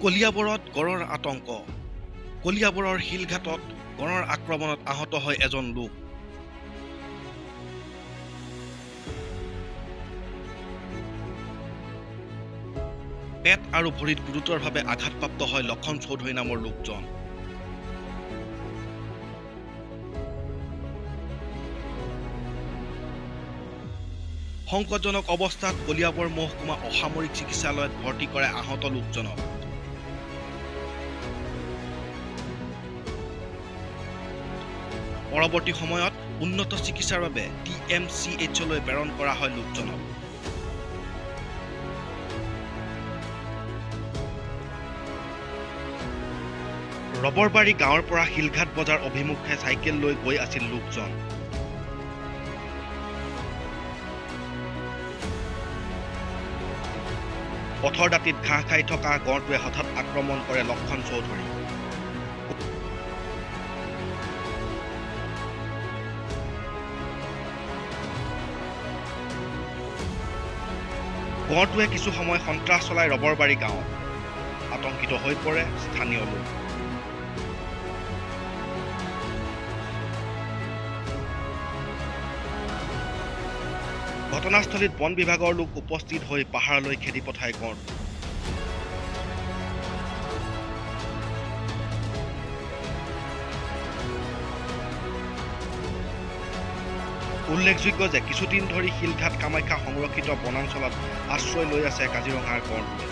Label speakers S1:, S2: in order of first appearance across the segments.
S1: কলিয়াবৰত গড়ৰ আতংক। কলিয়াবৰৰ শিলঘাটত গড়ৰ আক্ৰমণত আহত হয় এজন লোক। পেট আৰু ভৰিত গুৰুতৰভাৱে আঘাতপ্ৰাপ্ত হয় লক্ষণ চৌধুৰী নামৰ লোকজন। সংকটজনক অৱস্থাত কলিয়াবৰ মহকুমা অসামৰিক চিকিৎসালয়ত ভৰ্তি কৰে আহত লোকজনক। পৰৱৰ্তী সময়ত উন্নত চিকিৎসাৰ বাবে TMCHলৈ প্ৰেৰণ কৰা হয় লোকজনক। ৰবৰবাৰী গাঁৱৰ পৰা শিলঘাট বজাৰ অভিমুখে চাইকেল লৈ গৈ আছিল লোকজন। পথৰ দাঁতিত ঘাঁহ খাই থকা গড়টোৱে হঠাৎ আক্ৰমণ কৰে লক্ষণ চৌধুৰী। গড়টোৱে কিছু সময় সন্ত্ৰাস চলাই ৰবৰবাৰী গাঁৱত। আতংকিত হৈ পৰে স্থানীয় লোক। ঘটনাস্থলীত বন বিভাগৰ লোক উপস্থিত হৈ পাহাৰলৈ খেদি পঠায় গড়টো। উল্লেখযোগ্য যে কিছুদিন ধৰি শিলঘাট কামাখ্যা সংৰক্ষিত বনাঞ্চলত আশ্ৰয় লৈ আছে কাজিৰঙাৰ গড়টোৱে।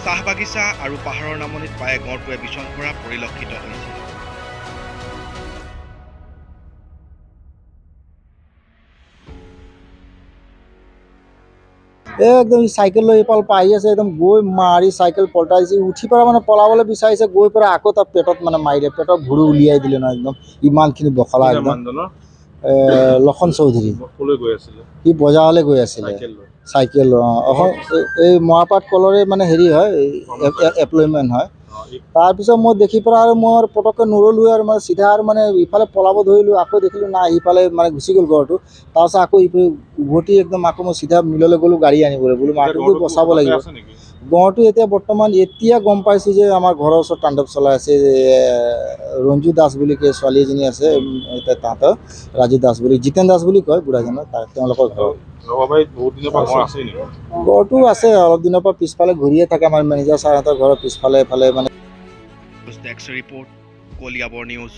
S1: চাহ বাগিচা আৰু পাহাৰৰ নামনিত পায়ে গড়টোৱে বিচৰণ কৰা পৰিলক্ষিত হৈছে।
S2: একদম চাইকেল লৈ ইফাল পৰা আহি আছে, একদম গৈ মাৰি চাইকেল পলটাইছে, উঠি পৰা মানে পলাবলৈ বিচাৰিছে, গৈ পৰা আকৌ তাৰ পেটত মানে মাৰিলে, পেটৰ ভৰি উলিয়াই দিলে নহয়, একদম ইমানখিনি বখলা একদম। লক্ষণ চৌধুৰী সি বজাৰলৈ গৈ আছিলে চাইকেল। এই মৰাপাট কলৰে মানে হেৰি হয়, এমপ্লয়মেণ্ট হয়। তাৰপিছত মই দেখি পেলাই আৰু মই পটককৈ নৰলোঁ আৰু মানে চিধা আৰু মানে ইফালে পলাব ধৰিলোঁ, আকৌ দেখিলোঁ নাই সিফালে মানে গুচি গ'ল গড়টো। তাৰপিছত আকৌ উভতি একদম আকৌ মই চিধা মিললৈ গ'লোঁ গাড়ী আনিবলৈ, বোলো মাটিটো বচাব লাগিব। গড়টো এতিয়া বৰ্তমান গম পাইছোঁ যে আমাৰ ঘৰৰ ওচৰত তাণ্ডৱ চলাই আছে। ৰঞ্জু দাস বুলি কয় ছোৱালী এজনী আছে, এতিয়া তাহাঁতৰ ৰাজু দাস বুলি, জিতেন দাস বুলি কয় বুঢ়াজনৰ, তেওঁলোকৰ ঘৰ। গড়টো আছে অলপ দিনৰ পৰা পিছফালে ঘূৰিয়ে থাকে, আমাৰ মেনেজাৰ ছাৰহঁতৰ ঘৰৰ পিছফালে এফালে মানে।
S1: Report Kaliabor news.